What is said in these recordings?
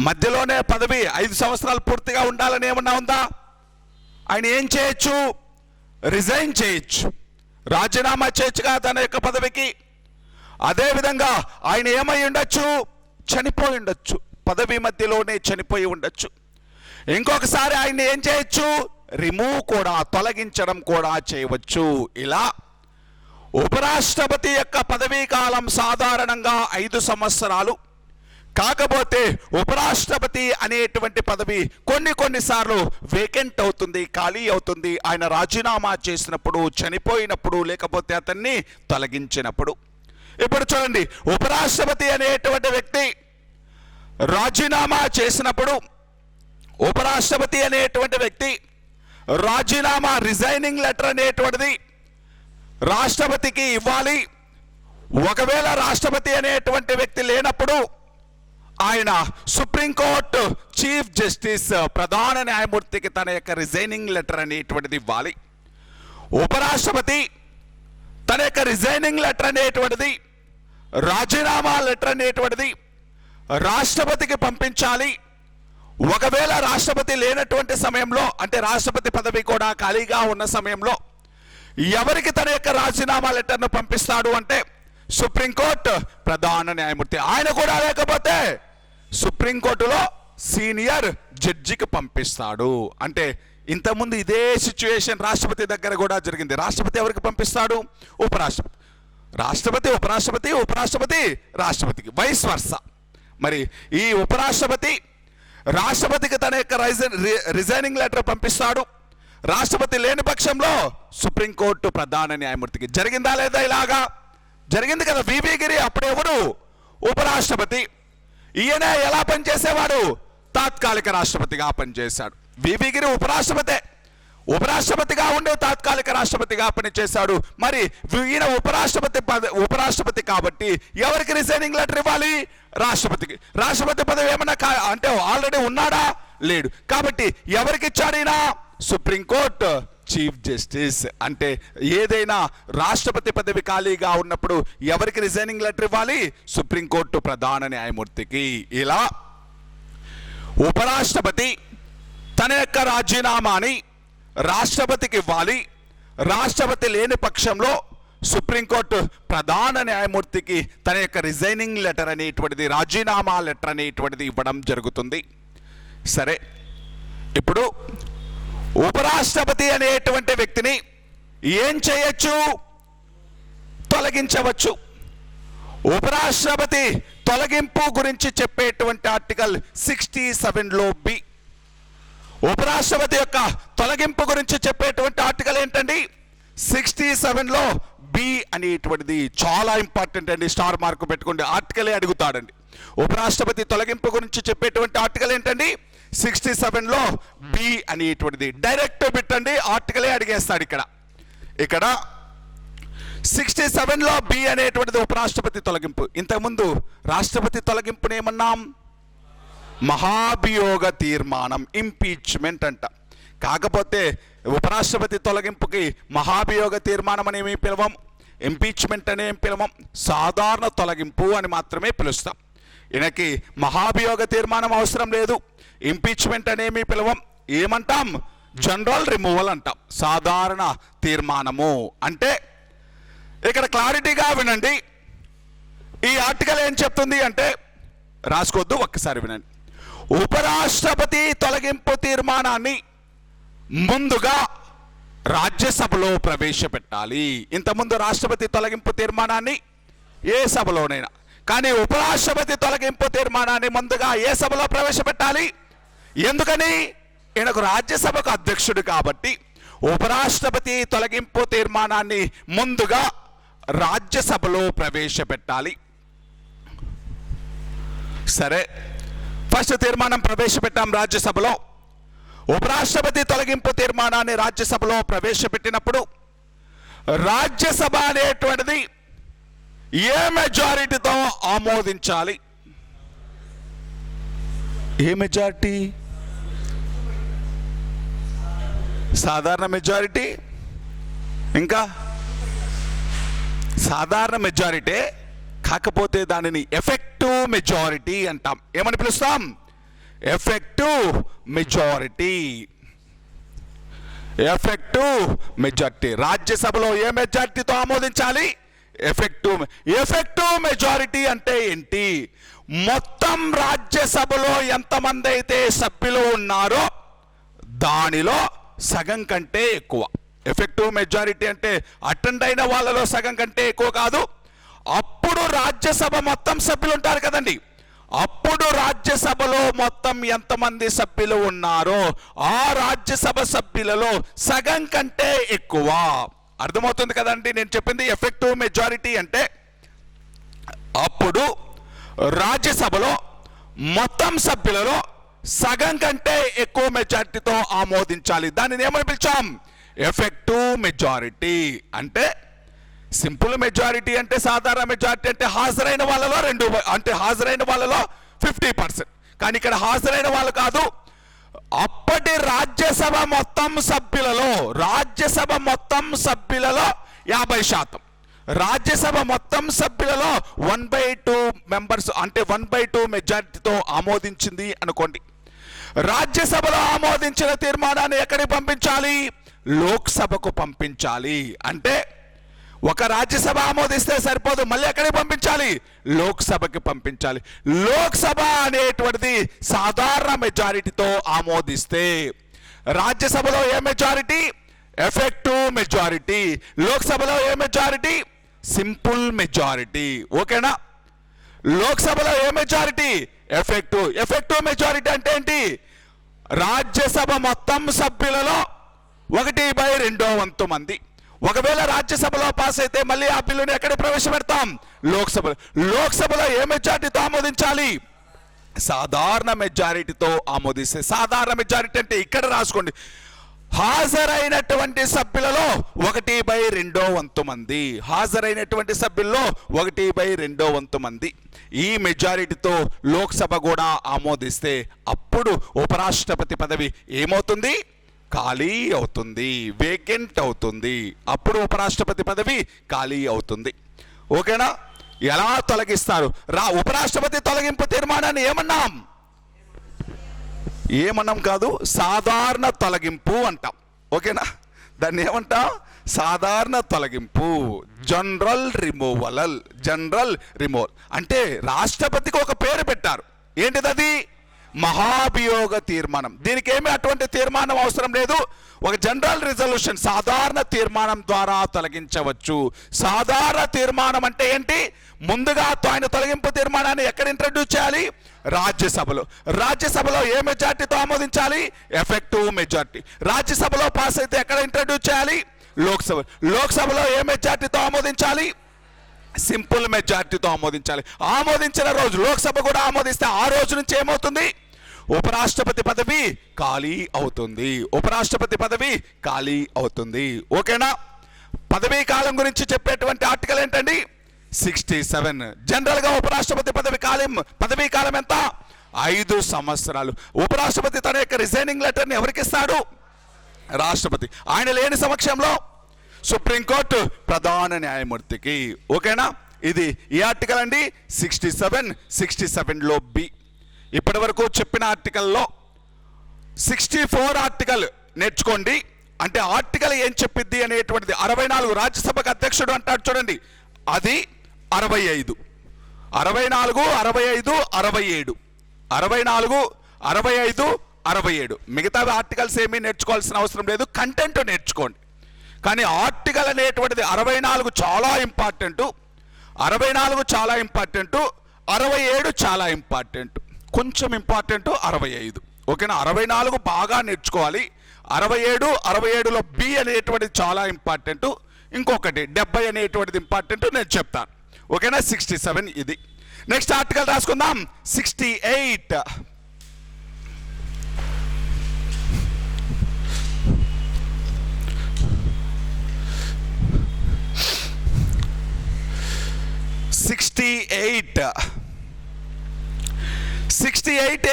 మధ్యలోనే పదవి 5 సంవత్సరాలు పూర్తిగా ఉండాలని ఏమన్నా ఉందా? ఆయన ఏం చేయొచ్చు? రిజైన్ చేయొచ్చు, రాజీనామా చేయొచ్చుగా తన యొక్క పదవికి. అదేవిధంగా ఆయన ఏమై ఉండొచ్చు? చనిపోయి ఉండొచ్చు, పదవి మధ్యలోనే చనిపోయి ఉండొచ్చు. ఇంకొకసారి ఆయన ఏం చేయొచ్చు? రిమూవ్ కూడా, తొలగించడం కూడా చేయవచ్చు. ఇలా ఉపరాష్ట్రపతి యొక్క పదవీ కాలం సాధారణంగా 5 సంవత్సరాలు. కాకపోతే ఉపరాష్ట్రపతి అనేటువంటి పదవి కొన్నిసార్లు వేకెంట్ అవుతుంది, ఖాళీ అవుతుంది, ఆయన రాజీనామా చేసినప్పుడు, చనిపోయినప్పుడు, లేకపోతే అతన్ని తొలగించినప్పుడు. ఇప్పుడు చూడండి, ఉపరాష్ట్రపతి అనేటువంటి వ్యక్తి రాజీనామా చేసినప్పుడు, ఉపరాష్ట్రపతి అనేటువంటి వ్యక్తి రాజీనామా, రిజైనింగ్ లెటర్ అనేటువంటిది రాష్ట్రపతికి ఇవ్వాలి. ఒకవేళ రాష్ట్రపతి అనేటువంటి వ్యక్తి లేనప్పుడు ఆయన సుప్రీంకోర్టు చీఫ్ జస్టిస్, ప్రధాన న్యాయమూర్తికి తన యొక్క రిజైనింగ్ లెటర్ అనేటువంటిది ఇవ్వాలి. ఉపరాష్ట్రపతి తన యొక్క రిజైనింగ్ లెటర్ అనేటువంటిది, రాజీనామా లెటర్ అనేటువంటిది రాష్ట్రపతికి పంపించాలి. ఒకవేళ రాష్ట్రపతి లేనటువంటి సమయంలో, అంటే రాష్ట్రపతి పదవి కూడా ఖాళీగా ఉన్న సమయంలో ఎవరికి తన యొక్క రాజీనామా లెటర్ను పంపిస్తాడు అంటే సుప్రీంకోర్టు ప్రధాన న్యాయమూర్తి. ఆయన కూడా లేకపోతే సుప్రీంకోర్టులో సీనియర్ జడ్జికి పంపిస్తాడు. అంటే ఇంతకుముందు ఇదే సిచ్యువేషన్ రాష్ట్రపతి దగ్గర కూడా జరిగింది. రాష్ట్రపతి ఎవరికి పంపిస్తాడు? ఉపరాష్ట్రపతి. రాష్ట్రపతి ఉపరాష్ట్రపతి, ఉపరాష్ట్రపతి రాష్ట్రపతికి, వైస్ వర్సా. మరి ఈ ఉపరాష్ట్రపతి రాష్ట్రపతికి తన యొక్క రిజైనింగ్ లెటర్ పంపిస్తాడు. రాష్ట్రపతి లేని పక్షంలో సుప్రీంకోర్టు ప్రధాన న్యాయమూర్తికి. జరిగిందా లేదా? ఇలాగా జరిగింది కదా. వివి గిరి అప్పుడెవరు? ఉపరాష్ట్రపతి. ఈయన ఎలా పనిచేసేవాడు? తాత్కాలిక రాష్ట్రపతిగా పనిచేశాడు. వివి గిరి ఉపరాష్ట్రపతిగా ఉండే తాత్కాలిక రాష్ట్రపతిగా పనిచేశాడు. మరి ఈయన ఉపరాష్ట్రపతి కాబట్టి ఎవరికి రిజైనింగ్ లెటర్ ఇవ్వాలి? రాష్ట్రపతికి. రాష్ట్రపతి పదవి ఏమన్నా అంటే ఆల్రెడీ ఉన్నాడా? లేడు. కాబట్టి ఎవరికి ఇచ్చాడు ఈయన? Supreme court chief justice. అంటే ఏదైనా రాష్ట్రపతి పదవి ఖాళీగా ఉన్నప్పుడు ఎవరికి రిజైనింగ్ లెటర్ ఇవ్వాలి? సుప్రీంకోర్టు ప్రధాన న్యాయమూర్తికి. ఇలా ఉపరాష్ట్రపతి తన యొక్క రాజీనామాని రాష్ట్రపతికి ఇవ్వాలి. రాష్ట్రపతి లేని పక్షంలో సుప్రీంకోర్టు ప్రధాన న్యాయమూర్తికి తన యొక్క రిజైనింగ్ లెటర్ అనేటువంటిది, రాజీనామా లెటర్ అనేటువంటిది ఇవ్వడం జరుగుతుంది. సరే, ఇప్పుడు ఉపరాష్ట్రపతి అనేటువంటి వ్యక్తిని ఏం చేయొచ్చు? తొలగించవచ్చు. ఉపరాష్ట్రపతి తొలగింపు గురించి చెప్పేటువంటి ఆర్టికల్ 67లో బి. ఉపరాష్ట్రపతి యొక్క తొలగింపు గురించి చెప్పేటువంటి ఆర్టికల్ ఏంటండి? 67లో బి అనేటువంటిది చాలా ఇంపార్టెంట్ అండి. స్టార్ మార్కు పెట్టుకోండి, ఆర్టికలే అడుగుతాడండి. ఉపరాష్ట్రపతి తొలగింపు గురించి చెప్పేటువంటి ఆర్టికల్ ఏంటండి? 67లో బి అనేటువంటిది. డైరెక్ట్ పెట్టండి, ఆర్టికలే అడిగేస్తాడు. ఇక్కడ 67లో బి అనేటువంటిది ఉపరాష్ట్రపతి తొలగింపు. ఇంతకుముందు రాష్ట్రపతి తొలగింపుని ఏమన్నాం? మహాభియోగ తీర్మానం, ఇంపీచ్మెంట్ అంట. కాకపోతే ఉపరాష్ట్రపతి తొలగింపుకి మహాభియోగ తీర్మానం అని ఏమి పిలవం, ఇంపీచ్మెంట్ అని ఏం పిలవం, సాధారణ తొలగింపు అని మాత్రమే పిలుస్తాం. ఈయనకి మహాభియోగ తీర్మానం అవసరం లేదు, ఇంపీచ్మెంట్ అనేమి పిలవం. ఏమంటాం? జనరల్ రిమూవల్ అంటాం, సాధారణ తీర్మానము. అంటే ఇక్కడ క్లారిటీగా వినండి, ఈ ఆర్టికల్ ఏం చెప్తుంది అంటే, రాసుకోవద్దు, ఒక్కసారి వినండి. ఉపరాష్ట్రపతి తొలగింపు తీర్మానాన్ని ముందుగా రాజ్యసభలో ప్రవేశపెట్టాలి. ఇంతకుముందు రాష్ట్రపతి తొలగింపు తీర్మానాన్ని ఏ సభలోనైనా, కానీ ఉపరాష్ట్రపతి తొలగింపు తీర్మానాన్ని ముందుగా ఏ సభలో ప్రవేశపెట్టాలి? ఎందుకని? ఈయనకు రాజ్యసభకు అధ్యక్షుడు కాబట్టి ఉపరాష్ట్రపతి తొలగింపు తీర్మానాన్ని ముందుగా రాజ్యసభలో ప్రవేశపెట్టాలి. సరే, ఫస్ట్ తీర్మానం ప్రవేశపెట్టాం రాజ్యసభలో. ఉపరాష్ట్రపతి తొలగింపు తీర్మానాన్ని రాజ్యసభలో ప్రవేశపెట్టినప్పుడు రాజ్యసభ అనేటువంటిది ఏ మెజారిటీతో ఆమోదించాలి? ఏ మెజారిటీ? సాధారణ మెజారిటీ. ఇంకా సాధారణ మెజారిటీ, కాకపోతే దానిని ఎఫెక్టివ్ మెజారిటీ అంటాం. ఏమని పిలుస్తాం? Effective majority. ఎఫెక్టివ్ మెజారిటీ రాజ్యసభలో ఏ మెజారిటీతో ఆమోదించాలి? ఎఫెక్టివ్ మెజారిటీ అంటే ఏంటి? మొత్తం రాజ్యసభలో ఎంతమంది అయితే సభ్యులు ఉన్నారో దానిలో సగం కంటే ఎక్కువ. ఎఫెక్టివ్ మెజారిటీ అంటే అటెండ్ అయిన వాళ్ళలో సగం కంటే ఎక్కువ కాదు. అప్పుడు రాజ్యసభ మొత్తం సభ్యులు ఉంటారు కదండి, అప్పుడు రాజ్యసభలో మొత్తం ఎంతమంది సభ్యులు ఉన్నారో ఆ రాజ్యసభ సభ్యులలో సగం కంటే ఎక్కువ. అర్థమవుతుంది కదండి నేను చెప్పింది? ఎఫెక్టివ్ మెజారిటీ అంటే అప్పుడు రాజ్యసభలో మొత్తం సభ్యులలో సగం కంటే ఎక్కువ మెజారిటీతో ఆమోదించాలి. దానిని ఏమని పిలిచాం? Effective majority. అంటే సింపుల్ మెజారిటీ అంటే సాధారణ మెజారిటీ అంటే హాజరైన వాళ్ళలో హాజరైన వాళ్ళలో 50%. కానీ ఇక్కడ హాజరైన వాళ్ళు కాదు, అప్పటి రాజ్యసభ మొత్తం సభ్యులలో 50%. రాజ్యసభ మొత్తం సభ్యులలో 1/2 మెంబర్స్ అంటే 1/2 మెజారిటీతో ఆమోదించింది అనుకోండి. రాజ్యసభలో ఆమోదించిన తీర్మానాన్ని ఎక్కడికి పంపించాలి? లోక్సభకు పంపించాలి. అంటే ఒక రాజ్యసభ ఆమోదిస్తే సరిపోదు, మళ్ళీ ఎక్కడికి పంపించాలి? లోక్సభకి పంపించాలి. లోక్సభ అనేటువంటిది సాధారణ మెజారిటీతో ఆమోదిస్తే, రాజ్యసభలో ఏ మెజారిటీ? Effective majority. లోక్సభలో ఏ మెజారిటీ? Simple majority. ఓకేనా? లోక్సభలో ఏ మెజారిటీ? ఎఫెక్టివ్ మెజారిటీ అంటే ఏంటి? రాజ్యసభ మొత్తం సభ్యులలో 1/2 వంతు మంది. ఒకవేళ రాజ్యసభలో పాస్ అయితే మళ్ళీ ఆ బిల్లుని ఎక్కడ ప్రవేశపెడతాం? లోక్సభలో ఏ మెజారిటీతో ఆమోదించాలి? సాధారణ మెజారిటీతో ఆమోదిస్తే. సాధారణ మెజారిటీ అంటే ఇక్కడ రాసుకోండి, హాజరైనటువంటి సభ్యులలో 1/2 వంతు మంది. హాజరైనటువంటి సభ్యుల్లో 1/2 వంతు మంది. ఈ మెజారిటీతో లోక్సభ కూడా ఆమోదిస్తే అప్పుడు ఉపరాష్ట్రపతి పదవి ఏమవుతుంది? ఖాళీ అవుతుంది, వేకెంట్ అవుతుంది. అప్పుడు ఉపరాష్ట్రపతి పదవి ఖాళీ అవుతుంది. ఓకేనా? ఎలా తొలగిస్తారు? ఉపరాష్ట్రపతి తొలగింపు తీర్మానాన్ని ఏమన్నాం కాదు, సాధారణ తొలగింపు అంటాం. ఓకేనా? దాన్ని ఏమంటాం? సాధారణ తొలగింపు, జనరల్ రిమూవల్. అంటే రాష్ట్రపతికి ఒక పేరు పెట్టారు. ఏంటిది? మహాభియోగ తీర్మానం. దీనికి ఏమి అటువంటి తీర్మానం అవసరం లేదు. ఒక జనరల్ రిజల్యూషన్, సాధారణ తీర్మానం ద్వారా తొలగించవచ్చు. సాధారణ తీర్మానం అంటే ఏంటి? ముందుగా ఆయన తొలగింపు తీర్మానాన్ని ఎక్కడ ఇంట్రడ్యూస్ చేయాలి? రాజ్యసభలో ఏ మెజార్టీతో ఆమోదించాలి? Effective majority. రాజ్యసభలో పాస్ అయితే ఎక్కడ ఇంట్రడ్యూస్ చేయాలి? లోక్సభలో ఏ మెజార్టీతో ఆమోదించాలి? సింపుల్ మెజార్టీతో ఆమోదించాలి. ఆమోదించిన రోజు లోక్సభ కూడా ఆమోదిస్తే ఆ రోజు నుంచి ఏమవుతుంది? ఉపరాష్ట్రపతి పదవి ఖాళీ అవుతుంది. ఓకేనా? పదవీ కాలం గురించి చెప్పేటువంటి ఆర్టికల్ ఏంటండి? 67. జనరల్ గా ఉపరాష్ట్రపతి పదవీ కాలం ఎంత? 5 సంవత్సరాలు. ఉపరాష్ట్రపతి తన యొక్క రిజైనింగ్ లెటర్ ని ఎవరికి ఇస్తాడు? రాష్ట్రపతి. ఆయన లేని సమక్షంలో సుప్రీంకోర్టు ప్రధాన న్యాయమూర్తికి. ఓకేనా? ఇది ఈ ఆర్టికల్ అండి 67లో బి. ఇప్పటి వరకు చెప్పిన ఆర్టికల్లో 64 ఆర్టికల్ నేర్చుకోండి. అంటే ఆర్టికల్ ఏం చెప్పిద్ది అనేటువంటిది. 64 రాజ్యసభకు అధ్యక్షుడు అంటాడు చూడండి, అది 65. 64, 65, 67. 64, 65, 67. మిగతా ఆర్టికల్స్ ఏమీ నేర్చుకోవాల్సిన అవసరం లేదు, కంటెంట్ నేర్చుకోండి. కానీ ఆర్టికల్ అనేటువంటిది 64 చాలా ఇంపార్టెంట్, 67 చాలా ఇంపార్టెంట్, కొంచెం ఇంపార్టెంట్ 65. ఓకేనా? 64 బాగా నేర్చుకోవాలి. 67లో బి అనేటువంటిది చాలా ఇంపార్టెంట్. ఇంకొకటి 70 అనేటువంటిది ఇంపార్టెంట్, నేను చెప్తాను. ఓకేనా? 67 ఇది. నెక్స్ట్ ఆర్టికల్ రాసుకుందాం. 68.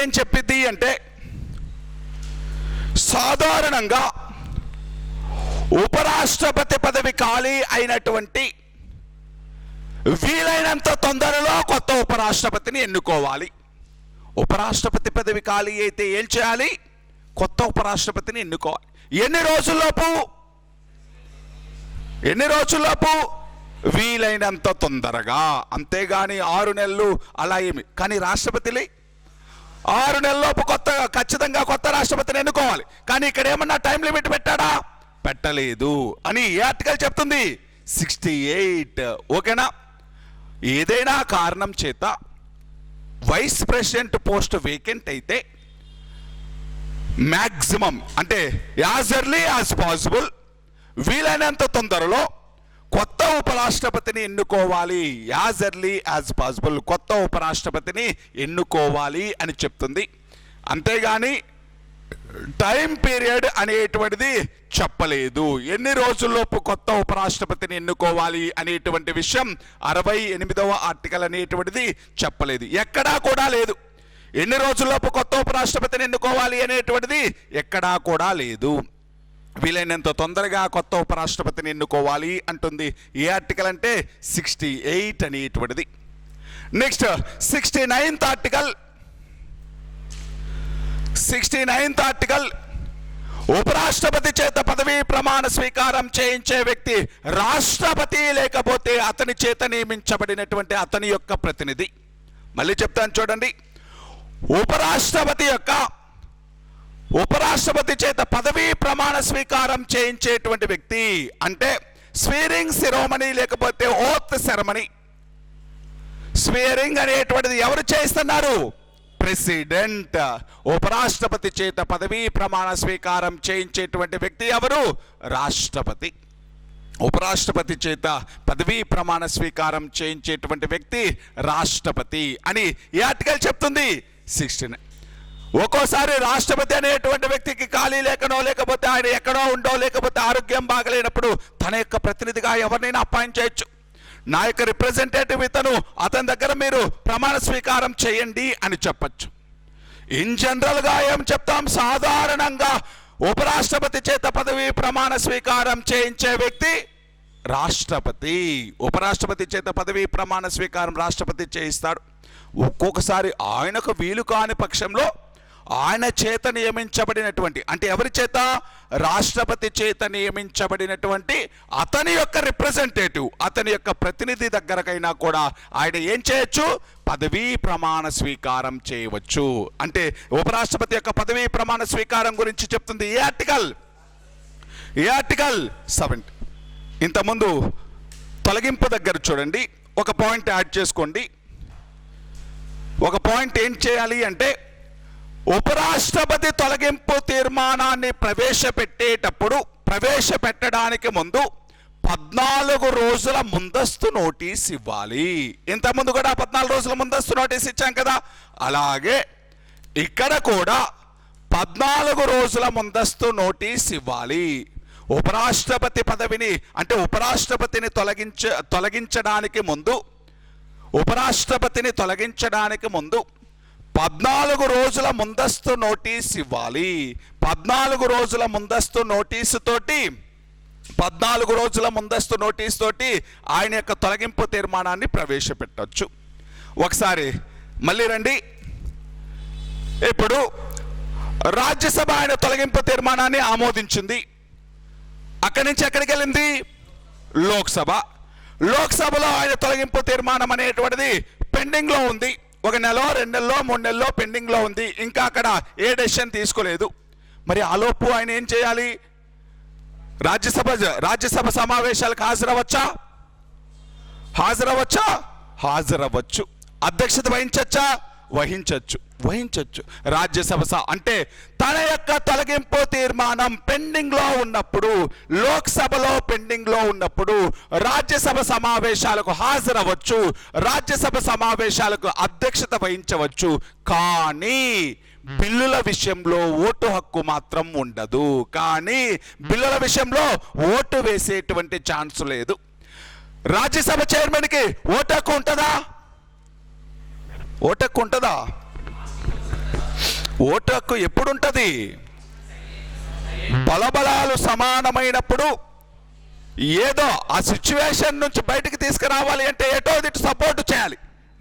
ఏం చెప్పిద్ది అంటే, సాధారణంగా ఉపరాష్ట్రపతి పదవి ఖాళీ అయినటువంటి వీలైనంత తొందరలో కొత్త ఉపరాష్ట్రపతిని ఎన్నుకోవాలి. ఉపరాష్ట్రపతి పదవి ఖాళీ అయితే ఏం చేయాలి? కొత్త ఉపరాష్ట్రపతిని ఎన్నుకోవాలి. ఎన్ని రోజుల్లోపు? వీలైనంత తొందరగా. అంతేగాని 6 నెలలు అలా ఏమి. కానీ రాష్ట్రపతిని 6 నెలల్లోపు ఖచ్చితంగా కొత్త రాష్ట్రపతిని ఎన్నుకోవాలి. కానీ ఇక్కడ ఏమన్నా టైం లిమిట్ పెట్టాడా? పెట్టలేదు అని ఏ ఆర్టికల్ చెప్తుంది? 68. ఓకేనా? ఏదైనా కారణం చేత వైస్ ప్రెసిడెంట్ పోస్ట్ వేకెంట్ అయితే మ్యాక్సిమం అంటే యాజ్ ఎర్లీ యాజ్ పాసిబుల్, వీలైనంత తొందరలో కొత్త ఉపరాష్ట్రపతిని ఎన్నుకోవాలి. యాజ్ ఎర్లీ యాజ్ పాసిబుల్ కొత్త ఉపరాష్ట్రపతిని ఎన్నుకోవాలి అని చెప్తుంది. అంతేగాని టైం పీరియడ్ అనేటువంటిది చెప్పలేదు. ఎన్ని రోజుల్లోపు కొత్త ఉపరాష్ట్రపతిని ఎన్నుకోవాలి అనేటువంటి విషయం 68వ ఆర్టికల్ అనేటువంటిది చెప్పలేదు. ఎక్కడా కూడా లేదు. ఎన్ని రోజుల్లోపు కొత్త ఉపరాష్ట్రపతిని ఎన్నుకోవాలి అనేటువంటిది ఎక్కడా కూడా లేదు. వీలైనంత తొందరగా కొత్త ఉపరాష్ట్రపతిని ఎన్నుకోవాలి అంటుంది. ఏ ఆర్టికల్ అంటే 68 అనేటువంటిది. Next 69th article. 69th article, ఉపరాష్ట్రపతి చేత పదవీ ప్రమాణ స్వీకారం చేయించే వ్యక్తి రాష్ట్రపతి లేకపోతే అతని చేత నియమించబడినటువంటి అతని యొక్క ప్రతినిధి. మళ్ళీ చెప్తాను చూడండి. ఉపరాష్ట్రపతి చేత పదవీ ప్రమాణ స్వీకారం చేయించేటువంటి వ్యక్తి అంటే స్వీరింగ్ సెరమనీ లేకపోతే ఓత్ సెరమనీ. స్వీరింగ్ అనేటువంటిది ఎవరు చేస్తున్నారు? ప్రెసిడెంట్. ఉపరాష్ట్రపతి చేత పదవీ ప్రమాణ స్వీకారం చేయించేటువంటి వ్యక్తి ఎవరు? రాష్ట్రపతి. ఉపరాష్ట్రపతి చేత పదవీ ప్రమాణ స్వీకారం చేయించేటువంటి వ్యక్తి రాష్ట్రపతి అని ఈ ఆర్టికల్ చెప్తుంది. 69. ఒక్కోసారి రాష్ట్రపతి అనేటువంటి వ్యక్తికి ఖాళీ లేకనో లేకపోతే ఆయన ఎక్కడో ఉండో లేకపోతే ఆరోగ్యం బాగలేనప్పుడు తన యొక్క ప్రతినిధిగా ఎవరినైనా అపాయింట్ చేయొచ్చు. నా యొక్క రిప్రజెంటేటివ్ ఇతను, అతని దగ్గర మీరు ప్రమాణ స్వీకారం చేయండి అని చెప్పచ్చు. ఇన్ జనరల్గా ఏం చెప్తాం? సాధారణంగా ఉపరాష్ట్రపతి చేత పదవీ ప్రమాణ స్వీకారం చేయించే వ్యక్తి రాష్ట్రపతి. ఉపరాష్ట్రపతి చేత పదవీ ప్రమాణ స్వీకారం రాష్ట్రపతి చేయిస్తాడు. ఒక్కొక్కసారి ఆయనకు వీలు కాని పక్షంలో ఆయన చేత నియమించబడినటువంటి అంటే ఎవరి చేత? రాష్ట్రపతి చేత నియమించబడినటువంటి అతని యొక్క రిప్రజెంటేటివ్, అతని యొక్క ప్రతినిధి దగ్గరకైనా కూడా ఆయన ఏం చేయొచ్చు? పదవీ ప్రమాణ స్వీకారం చేయవచ్చు. అంటే ఉపరాష్ట్రపతి యొక్క పదవీ ప్రమాణ స్వీకారం గురించి చెప్తుంది ఏ ఆర్టికల్? 70. ఇంతకుముందు తొలగింపు దగ్గర చూడండి, ఒక పాయింట్ యాడ్ చేసుకోండి. ఒక పాయింట్ ఏం చేయాలి అంటే ఉపరాష్ట్రపతి తొలగింపు తీర్మానాన్ని ప్రవేశపెట్టడానికి ముందు 14 రోజుల ముందస్తు నోటీస్ ఇవ్వాలి. ఇంతకుముందు కూడా 14 రోజుల ముందస్తు నోటీస్ ఇచ్చాం కదా, అలాగే ఇక్కడ కూడా 14 రోజుల ముందస్తు నోటీస్ ఇవ్వాలి. ఉపరాష్ట్రపతి పదవిని అంటే ఉపరాష్ట్రపతిని తొలగించడానికి ముందు 14 రోజుల ముందస్తు నోటీస్ ఇవ్వాలి. 14 రోజుల ముందస్తు నోటీస్ తోటి ఆయన యొక్క తొలగింపు తీర్మానాన్ని ప్రవేశపెట్టవచ్చు. ఒకసారి మళ్ళీ రండి. ఇప్పుడు రాజ్యసభ ఆయన తొలగింపు తీర్మానాన్ని ఆమోదించింది. అక్కడి నుంచి ఎక్కడికి వెళ్ళింది? లోక్సభలో ఆయన తొలగింపు తీర్మానం అనేటువంటిది పెండింగ్లో ఉంది. 1 నెల, 2 నెలలో, 3 నెలలో పెండింగ్లో ఉంది. ఇంకా అక్కడ ఏ డెసిషన్ తీసుకోలేదు. మరి ఆలోపు ఆయన ఏం చేయాలి? రాజ్యసభ సమావేశాలకు హాజరవచ్చు. అధ్యక్షత వహించవచ్చు. రాజ్యసభ అంటే తన యొక్క తొలగింపు తీర్మానం పెండింగ్లో ఉన్నప్పుడు, లోక్సభలో పెండింగ్లో ఉన్నప్పుడు రాజ్యసభ సమావేశాలకు హాజరవచ్చు, రాజ్యసభ సమావేశాలకు అధ్యక్షత వహించవచ్చు. కానీ బిల్లుల విషయంలో ఓటు హక్కు మాత్రం ఉండదు. కానీ బిల్లుల విషయంలో ఓటు వేసేటువంటి ఛాన్స్ లేదు. రాజ్యసభ చైర్మన్కి ఓటు హక్కు ఉంటుందా? ఓటు హక్కు ఎప్పుడు ఉంటుంది? బలబలాలు సమానమైనప్పుడు. ఏదో ఆ సిచ్యువేషన్ నుంచి బయటికి తీసుకురావాలి అంటే ఏటో ఇటు సపోర్ట్ చేయాలి.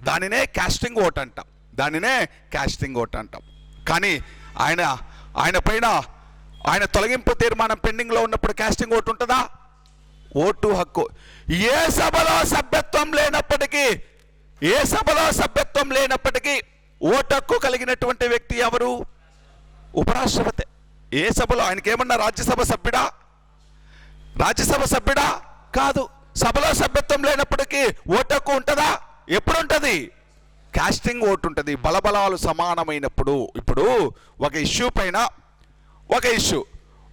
దానినే కాస్టింగ్ ఓట్ అంటాం. దానినే కాస్టింగ్ ఓట్ అంటాం. కానీ ఆయన పైన ఆయన తొలగింపు తీర్మానం పెండింగ్లో ఉన్నప్పుడు కాస్టింగ్ ఓటు ఉంటుందా? ఓటు హక్కు ఏ సభలో సభ్యత్వం లేనప్పటికీ ఓటు హక్కు కలిగినటువంటి వ్యక్తి ఎవరు? ఉపరాష్ట్రపతి. ఏ సభలో ఆయనకేమన్నా రాజ్యసభ సభ్యుడా కాదు. సభలో సభ్యత్వం లేనప్పటికీ ఓటు హక్కు ఉంటుందా? ఎప్పుడు ఉంటుంది? కాస్టింగ్ ఓటు ఉంటుంది. బలబలాలు సమానమైనప్పుడు. ఇప్పుడు ఒక ఇష్యూ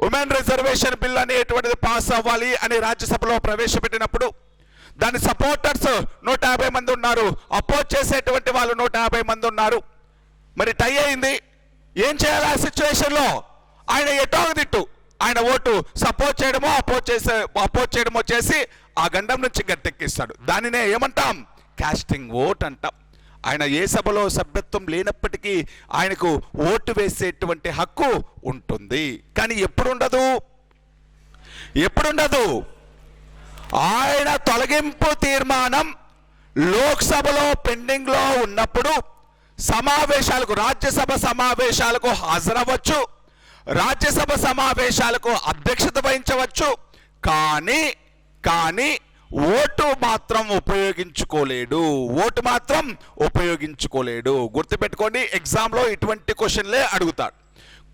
ఉమెన్ రిజర్వేషన్ బిల్ అనేటువంటిది పాస్ అవ్వాలి అని రాజ్యసభలో ప్రవేశపెట్టినప్పుడు దాని సపోర్టర్స్ 150 మంది ఉన్నారు, అపోజ్ చేసేటువంటి వాళ్ళు 150 మంది ఉన్నారు. మరి టై అయింది. ఏం చేయాలి ఆ సిచ్యువేషన్లో? ఆయన ఎటోగదిట్టు ఆయన ఓటు సపోర్ట్ చేయడమో అపోజ్ చేయడమో చేసి ఆ గండం నుంచి గట్టెక్కిస్తాడు. దానినే ఏమంటాం? కాస్టింగ్ ఓట్ అంటాం. ఆయన ఏ సభలో సభ్యత్వం లేనప్పటికీ ఆయనకు ఓటు వేసేటువంటి హక్కు ఉంటుంది. కానీ ఎప్పుడుండదు? ఆయన తొలగింపు తీర్మానం లోక్సభలో పెండింగ్లో ఉన్నప్పుడు రాజ్యసభ సమావేశాలకు హాజరవచ్చు, రాజ్యసభ సమావేశాలకు అధ్యక్షత వహించవచ్చు. కానీ ఓటు మాత్రం ఉపయోగించుకోలేడు. గుర్తుపెట్టుకోండి, ఎగ్జామ్లో ఇటువంటి క్వశ్చన్లే అడుగుతాడు.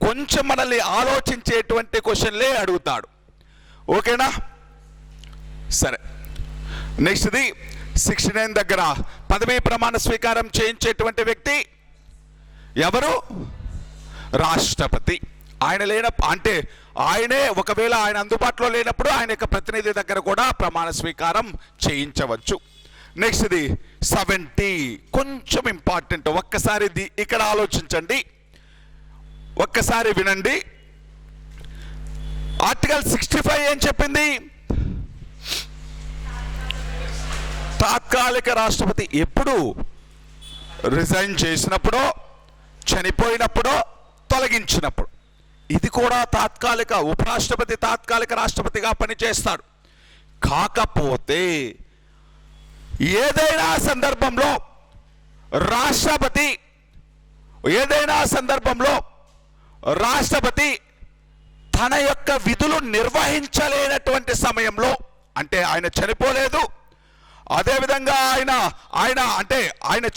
కొంచెం మనల్ని ఆలోచించేటువంటి క్వశ్చన్లే అడుగుతాడు. ఓకేనా? సరే, నెక్స్ట్ది 69 దగ్గర పదవీ ప్రమాణ స్వీకారం చేయించేటువంటి వ్యక్తి ఎవరు? రాష్ట్రపతి. ఆయనే ఒకవేళ ఆయన అందుబాటులో లేనప్పుడు ఆయన యొక్క ప్రతినిధి దగ్గర కూడా ప్రమాణ స్వీకారం చేయించవచ్చు. నెక్స్ట్ది 70 కొంచెం ఇంపార్టెంట్. ఒక్కసారి ఇక్కడ ఆలోచించండి, ఒక్కసారి వినండి. ఆర్టికల్ 65 ఏం చెప్పింది? తాత్కాలిక రాష్ట్రపతి ఎప్పుడు? రిజైన్ చేసినప్పుడో, చనిపోయినప్పుడో, తొలగించినప్పుడు. ఇది కూడా ఉపరాష్ట్రపతి తాత్కాలిక రాష్ట్రపతిగా పనిచేస్తాడు. కాకపోతే ఏదైనా సందర్భంలో రాష్ట్రపతి తన యొక్క విధులు నిర్వహించలేనటువంటి సమయంలో, అంటే ఆయన చనిపోలేదు, అదేవిధంగా ఆయన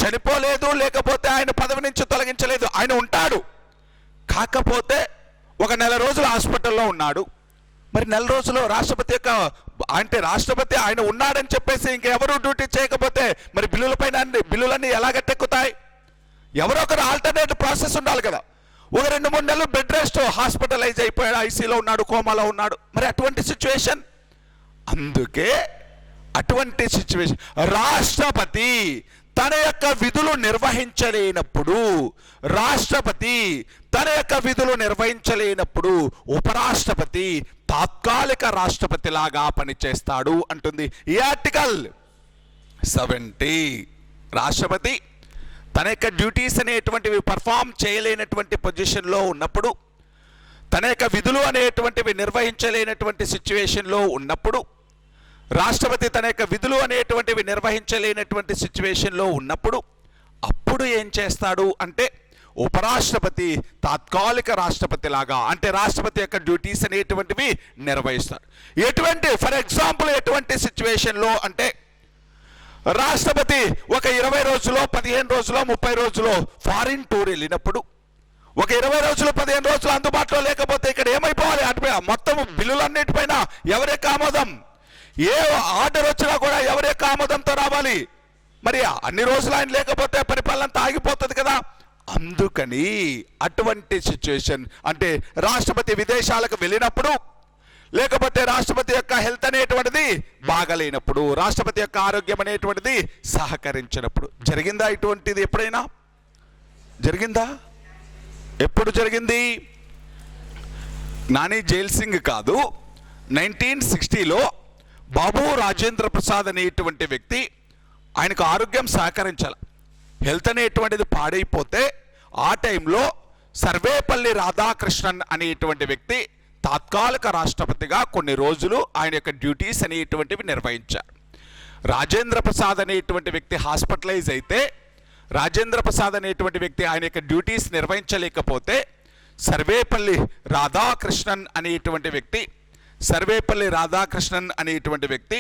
చనిపోలేదు, లేకపోతే ఆయన పదవి నుంచి తొలగించలేదు, ఆయన ఉంటాడు. కాకపోతే ఒక నెల రోజులు హాస్పిటల్లో ఉన్నాడు. మరి నెల రోజులు రాష్ట్రపతి ఆయన ఉన్నాడని చెప్పేసి ఇంకెవరు డ్యూటీ చేయకపోతే మరి బిల్లులన్నీ ఎలా గట్టెక్కుతాయి? ఎవరో ఒకరు ఆల్టర్నేటివ్ ప్రాసెస్ ఉండాలి కదా. ఒక 2-3 నెలలు బెడ్ రెస్ట్, హాస్పిటలైజ్ అయిపోయాడు, ఐసీలో ఉన్నాడు, కోమాలో ఉన్నాడు. మరి అటువంటి సిచ్యువేషన్, రాష్ట్రపతి తన యొక్క విధులు నిర్వహించలేనప్పుడు ఉపరాష్ట్రపతి తాత్కాలిక రాష్ట్రపతి లాగా పనిచేస్తాడు అంటుంది ఈ ఆర్టికల్ 70. రాష్ట్రపతి తన యొక్క డ్యూటీస్ అనేటువంటివి పర్ఫామ్ చేయలేనటువంటి పొజిషన్లో ఉన్నప్పుడు, తన యొక్క విధులు అనేటువంటివి నిర్వహించలేనటువంటి సిచ్యువేషన్లో ఉన్నప్పుడు, అప్పుడు ఏం చేస్తాడు అంటే ఉపరాష్ట్రపతి తాత్కాలిక రాష్ట్రపతి లాగా, అంటే రాష్ట్రపతి యొక్క డ్యూటీస్ అనేటువంటివి నిర్వహిస్తాడు. ఫర్ ఎగ్జాంపుల్ ఎటువంటి సిచ్యువేషన్లో అంటే రాష్ట్రపతి ఒక 20 రోజులో, 15 రోజులో, 30 రోజులో ఫారిన్ టూర్ వెళ్ళినప్పుడు, ఒక 20 రోజులు 15 రోజులు అందుబాటులో లేకపోతే ఇక్కడ ఏమైపోవాలి? అటు మొత్తం బిల్లులన్నిటిపైన ఎవరి యొక్క ఆమోదం? ఏ ఆర్డర్ వచ్చినా కూడా ఎవరి యొక్క ఆమోదంతో రావాలి. మరి అన్ని రోజులు ఆయన లేకపోతే పరిపాలన ఆగిపోతుంది కదా. అందుకని అటువంటి సిచ్యువేషన్, అంటే రాష్ట్రపతి విదేశాలకు వెళ్ళినప్పుడు, లేకపోతే రాష్ట్రపతి యొక్క హెల్త్ అనేటువంటిది బాగలేనప్పుడు, రాష్ట్రపతి యొక్క ఆరోగ్యం అనేటువంటిది సహకరించినప్పుడు. జరిగిందా ఇటువంటిది? ఎప్పుడైనా జరిగిందా? ఎప్పుడు జరిగింది? నాని జైల్ సింగ్ కాదు, 1960లో బాబు రాజేంద్ర ప్రసాద్ అనేటువంటి వ్యక్తి, ఆయనకు ఆరోగ్యం సహకరించాలి, హెల్త్ అనేటువంటిది పాడైపోతే ఆ టైంలో సర్వేపల్లి రాధాకృష్ణన్ అనేటువంటి వ్యక్తి తాత్కాలిక రాష్ట్రపతిగా కొన్ని రోజులు ఆయన యొక్క డ్యూటీస్ అనేటువంటివి నిర్వహించారు. రాజేంద్ర ప్రసాద్ అనేటువంటి వ్యక్తి హాస్పిటలైజ్ అయితే రాజేంద్ర ప్రసాద్ అనేటువంటి వ్యక్తి ఆయన యొక్క డ్యూటీస్ నిర్వహించలేకపోతే సర్వేపల్లి రాధాకృష్ణన్ అనేటువంటి వ్యక్తి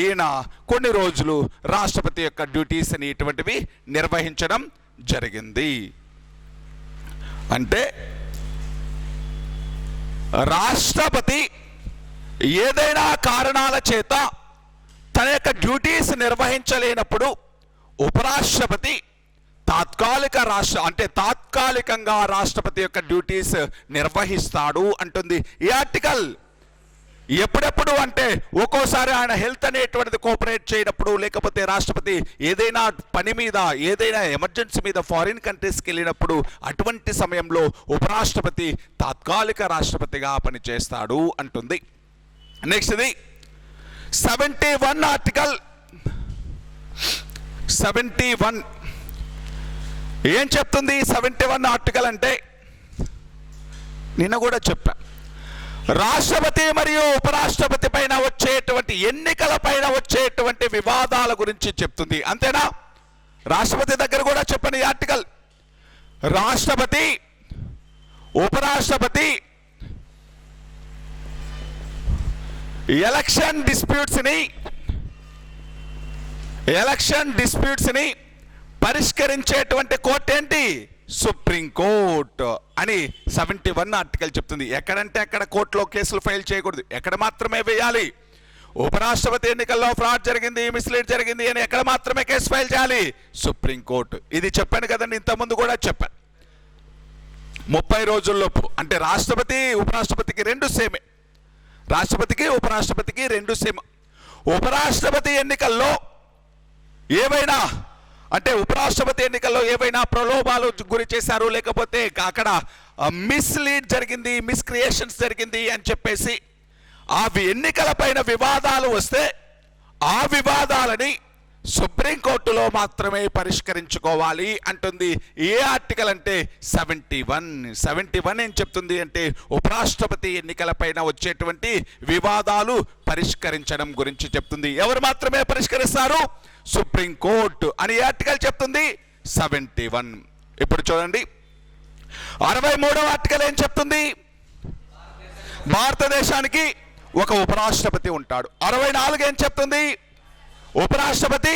ఈయన కొన్ని రోజులు రాష్ట్రపతి యొక్క డ్యూటీస్ అనేటువంటివి నిర్వహించడం జరిగింది. అంటే రాష్ట్రపతి ఏదైనా కారణాల చేత తన యొక్క డ్యూటీస్ నిర్వహించలేనప్పుడు ఉపరాష్ట్రపతి తాత్కాలికంగా రాష్ట్రపతి యొక్క డ్యూటీస్ నిర్వహిస్తాడు అంటుంది ఈ ఆర్టికల్. ఎప్పుడెప్పుడు అంటే ఒక్కోసారి ఆయన హెల్త్ అనేటువంటిది కోఆపరేట్ చేయనప్పుడు, లేకపోతే రాష్ట్రపతి ఏదైనా పని మీద, ఏదైనా ఎమర్జెన్సీ మీద ఫారిన్ కంట్రీస్కి వెళ్ళినప్పుడు అటువంటి సమయంలో ఉపరాష్ట్రపతి తాత్కాలిక రాష్ట్రపతిగా పనిచేస్తాడు అంటుంది. నెక్స్ట్ది 71 ఆర్టికల్. 71 ఏం చెప్తుంది? 71 ఆర్టికల్ అంటే నిన్న కూడా చెప్పా, రాష్ట్రపతి మరియు ఉపరాష్ట్రపతి పైన వచ్చేటువంటి ఎన్నికల పైన వచ్చేటువంటి వివాదాల గురించి చెప్తుంది. అంతేనా? రాష్ట్రపతి దగ్గర కూడా చెప్పని ఈ ఆర్టికల్. రాష్ట్రపతి ఉపరాష్ట్రపతి ఎలక్షన్ డిస్ప్యూట్స్ ని పరిష్కరించేటువంటి కోర్టు ఏంటి? సుప్రీం కోర్టు అని 71 ఆర్టికల్ చెప్తుంది. ఎక్కడంటే అక్కడ కోర్టులో కేసులు ఫైల్ చేయకూడదు, ఎక్కడ మాత్రమే వేయాలి. ఉపరాష్ట్రపతి ఎన్నికల్లో ఫ్రాడ్ జరిగింది, మిస్లీడ్ జరిగింది అని ఎక్కడ మాత్రమే కేసు ఫైల్ చేయాలి? Supreme court. ఇది చెప్పాను కదండి, ఇంతకుముందు కూడా చెప్పాను. 30 రోజుల్లోపు, అంటే రాష్ట్రపతి ఉపరాష్ట్రపతికి రెండు సేమే. రాష్ట్రపతికి ఉపరాష్ట్రపతికి రెండు సేమ్. ఉపరాష్ట్రపతి ఎన్నికల్లో ఏవైనా, అంటే ఉపరాష్ట్రపతి ఎన్నికల్లో ఏవైనా ప్రలోభాలు గురి చేశారు, లేకపోతే అక్కడ మిస్లీడ్ జరిగింది, మిస్క్రియేషన్స్ జరిగింది అని చెప్పేసి ఆ ఎన్నికల పైన వివాదాలు వస్తే ఆ వివాదాలని సుప్రీంకోర్టులో మాత్రమే పరిష్కరించుకోవాలి అంటుంది. ఏ ఆర్టికల్ అంటే 71 ఏం చెప్తుంది అంటే ఉపరాష్ట్రపతి ఎన్నికల పైన వచ్చేటువంటి వివాదాలు పరిష్కరించడం గురించి చెప్తుంది. ఎవరు మాత్రమే పరిష్కరిస్తారు? సుప్రీంకోర్టు అని ఆర్టికల్ చెప్తుంది 71. ఇప్పుడు చూడండి 63వ ఆర్టికల్ ఏం చెప్తుంది? భారతదేశానికి ఒక ఉపరాష్ట్రపతి ఉంటాడు. 64 ఏం చెప్తుంది? ఉపరాష్ట్రపతి